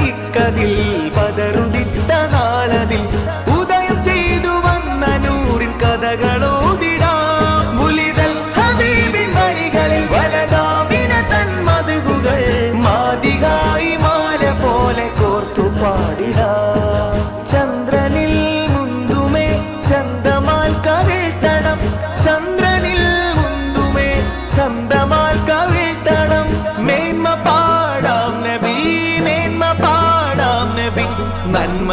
ദിക്കതിൽ പതറുദിത്ത നാളതിൽ ഉദയം ചെയ്തു വന്ന നൂറിൻ കഥകളോതിടാം. മുലിതൽ ഹബീബിൻ വരികളിൽ വലതാമിന തൻ മധുകൾ മാതികായി മാല പോലെ കോർത്തു പാടിടാം. ചന്ദ്രനിൽ മുന്തുമേ ചന്തമാൽ കവിഴ്ത്തണം, ചന്ദ്രനിൽ മുന്തുമേ ചന്തമാൽ കവിഴ്ത്തണം. മേന്മ പാടാം നബി, മേന്മ പാടാം നബി, നന്മ